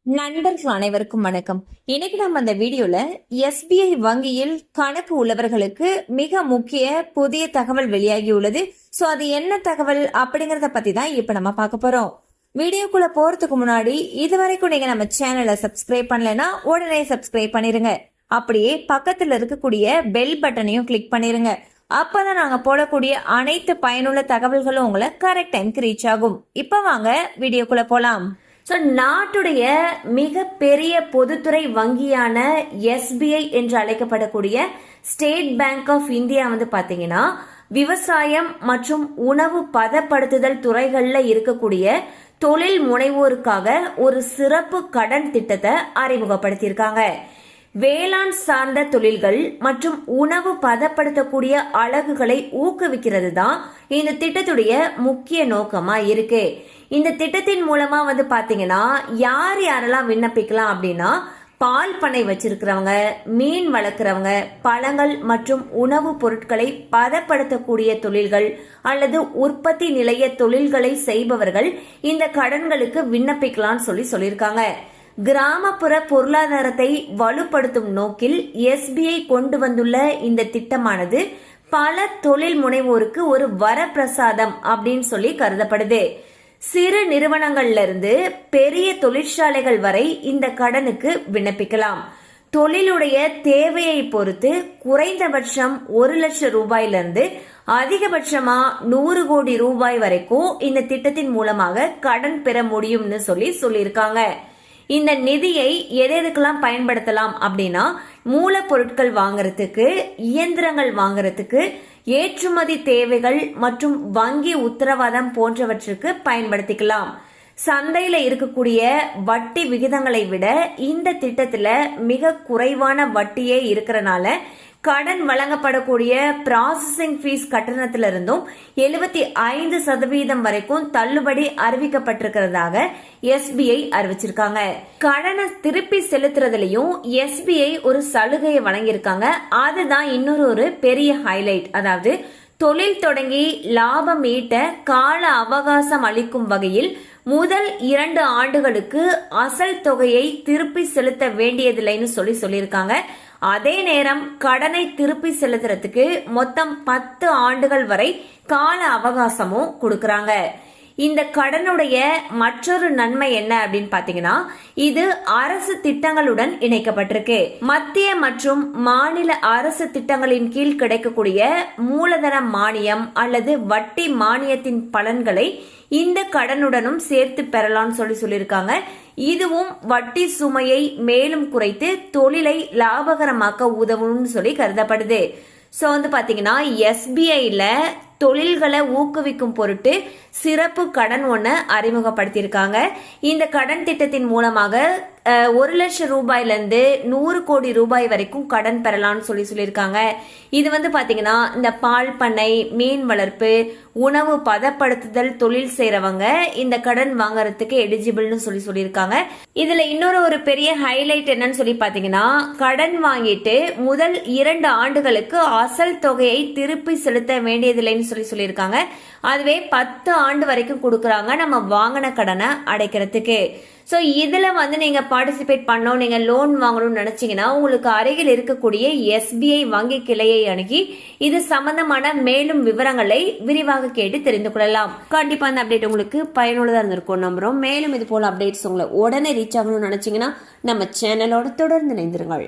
நண்பர்கள் அனைவருக்கும் வணக்கம். இன்னைக்கு நம்ம அந்த வீடியோல எஸ்பிஐ வங்கியில் கணக்கு உள்ளவர்களுக்கு மிக முக்கிய புதிய தகவல் வெளியாகி உள்ளது. சோ அது என்ன தகவல் அப்படிங்கறத பத்தி தான் இப்ப நம்ம பார்க்க போறோம். வீடியோக்குள்ள போறதுக்கு முன்னாடி இதுவரைக்கும் நீங்க நம்ம சேனலை சப்ஸ்கிரைப் பண்ணலன்னா உடனே சப்ஸ்கிரைப் பண்ணிருங்க. அப்படியே பக்கத்துல இருக்கக்கூடிய பெல் பட்டனையும் கிளிக் பண்ணிருங்க. அப்பதான் நாங்க போடக்கூடிய அனைத்து பயனுள்ள தகவல்களும் உங்களை கரெக்ட் டைம்க்கு ரீச் ஆகும். இப்ப வாங்க வீடியோக்குள்ள போலாம். ஸோ நாட்டுடைய மிகப்பெரிய பொதுத்துறை வங்கியான எஸ்பிஐ என்று அழைக்கப்படக்கூடிய ஸ்டேட் பேங்க் ஆஃப் இந்தியா பாத்தீங்கன்னா விவசாயம் மற்றும் உணவு பதப்படுத்துதல் துறைகள்ல இருக்கக்கூடிய தொழில் முனைவோருக்காக ஒரு சிறப்பு கடன் திட்டத்தை அறிமுகப்படுத்தியிருக்காங்க. வேளாண் சார்ந்த தொழில்கள் மற்றும் உணவு பதப்படுத்தக்கூடிய அலகுகளை ஊக்குவிக்கிறது தான் இந்த திட்டத்துடைய முக்கிய நோக்கமா இருக்கு. இந்த திட்டத்தின் மூலமா பாத்தீங்கன்னா யார் யாரெல்லாம் விண்ணப்பிக்கலாம் அப்படின்னா பால் பண்ணை வச்சிருக்கிறவங்க, மீன் வளர்க்கிறவங்க, பழங்கள் மற்றும் உணவு பொருட்களை பதப்படுத்தக்கூடிய தொழில்கள் அல்லது உற்பத்தி நிலைய தொழில்களை செய்பவர்கள் இந்த கடன்களுக்கு விண்ணப்பிக்கலாம்னு சொல்லியிருக்காங்க. கிராமப்புற பொருளாதாரத்தை வலுப்படுத்தும் நோக்கில் எஸ்பிஐ கொண்டு வந்துள்ள இந்த திட்டமானது பல தொழில் முனைவோருக்கு ஒரு வரப்பிரசாதம் அப்படின்னு சொல்லி கருதப்படுது. சிறு நிறுவனங்கள்ல இருந்து பெரிய தொழிற்சாலைகள் வரை இந்த கடனுக்கு விண்ணப்பிக்கலாம். தொழிலுடைய தேவையை பொறுத்து குறைந்தபட்சம் 1 லட்சம் ரூபாயிலிருந்து அதிகபட்சமா 100 கோடி ரூபாய் வரைக்கும் இந்த திட்டத்தின் மூலமாக கடன் பெற முடியும்னு சொல்லியிருக்காங்க. இந்த நிதியை எதுக்கெல்லாம் பயன்படுத்தலாம் அப்படின்னா மூலப்பொருட்கள் வாங்குறதுக்கு, இயந்திரங்கள் வாங்குறதுக்கு, ஏற்றுமதி தேவைகள் மற்றும் வங்கி உத்தரவாதம் போன்றவற்றுக்கு பயன்படுத்திக்கலாம். சந்தையில இருக்கக்கூடிய வட்டி விகிதங்களை விட இந்த திட்டத்துல மிக குறைவான வட்டியே இருக்கிறனால கடன் வழங்கப்படக்கூடிய ப்ராசஸிங் ஃபீஸ் கட்டணத்திலிருந்தும் 75% வரைக்கும் தள்ளுபடி அறிவிக்கப்பட்டிருக்கிறதாக எஸ்பிஐ அறிவிச்சிருக்காங்க. கடனை திருப்பி செலுத்துறதுலயும் எஸ்பிஐ ஒரு சலுகையை வழங்கியிருக்காங்க. அதுதான் இன்னொரு பெரிய ஹைலைட். அதாவது தொழில் தொடங்கி லாபம் ஈட்ட கால அவகாசம் அளிக்கும் வகையில் முதல் 2 ஆண்டுகளுக்கு அசல் தொகையை திருப்பி செலுத்த வேண்டியதில்லைன்னு சொல்லியிருக்காங்க. அதே நேரம் கடனை திருப்பி செலுத்துறதுக்கு மொத்தம் 10 ஆண்டுகள் வரை கால அவகாசமும் கொடுக்கறாங்க. இந்த கடனுடைய மற்றொரு நன்மை என்ன அப்படின்னு பாத்தீங்கன்னா இது அரசு திட்டங்களுடன் இணைக்கப்பட்டிருக்கு. மத்திய மற்றும் மாநில அரசு திட்டங்களின் கீழ் கிடைக்கக்கூடிய மூலதன மானியம் அல்லது வட்டி மானியத்தின் பலன்களை இந்த கடனுடனும் சேர்த்து பெறலாம்னு சொல்லியிருக்காங்க. இதுவும் வட்டி சுமையை மேலும் குறைத்து தொழிலை லாபகரமாக்க உதவும்னு கருதப்படுது. சோ பாத்தீங்கன்னா எஸ்பிஐல தொழில்களை ஊக்குவிக்கும் பொருட்டு சிறப்பு கடன் ஒன்று அறிமுகப்படுத்தியிருக்காங்க. இந்த கடன் திட்டத்தின் மூலமாக 1 லட்சம் ரூபாயிலிருந்து 100 கோடி ரூபாய் வரைக்கும் கடன் பெறலாம்னு சொல்லியிருக்காங்க. இது பாத்தீங்கன்னா இந்த பால் பண்ணை, மீன் வளர்ப்பு, உணவு பதப்படுத்துதல் தொழில் செய்யறவங்க இந்த கடன் வாங்கறதுக்கு எலிஜிபிள்னு சொல்லியிருக்காங்க. இதுல இன்னொரு பெரிய ஹைலைட் என்னன்னு பாத்தீங்கன்னா கடன் வாங்கிட்டு முதல் 2 ஆண்டுகளுக்கு அசல் தொகையை திருப்பி செலுத்த வேண்டியதில்லைன்னு சொல்லியிருக்காங்க. அதுவே 10 ஆண்டு வரைக்கும் கொடுக்கறாங்க நம்ம வாங்கின கடனை அடைக்கிறதுக்கு. சோ இதுல நீங்க பார்ட்டிசிபேட் பண்ணோம், நீங்க லோன் வாங்கணும்னு நினைச்சீங்கன்னா உங்களுக்கு அருகில் இருக்கக்கூடிய எஸ்பிஐ வங்கி கிளையை அணுகி இது சம்பந்தமான மேலும் விவரங்களை விரிவாக கேட்டு தெரிந்து கொள்ளலாம். கண்டிப்பா அந்த அப்டேட் உங்களுக்கு பயனுள்ளதா இருந்திருக்கும் நம்புறோம். மேலும் இது போல அப்டேட்ஸ் உங்களை உடனே ரீச் ஆகணும்னு நினைச்சீங்கன்னா நம்ம சேனலோட தொடர்ந்து இணைந்திருங்கள்.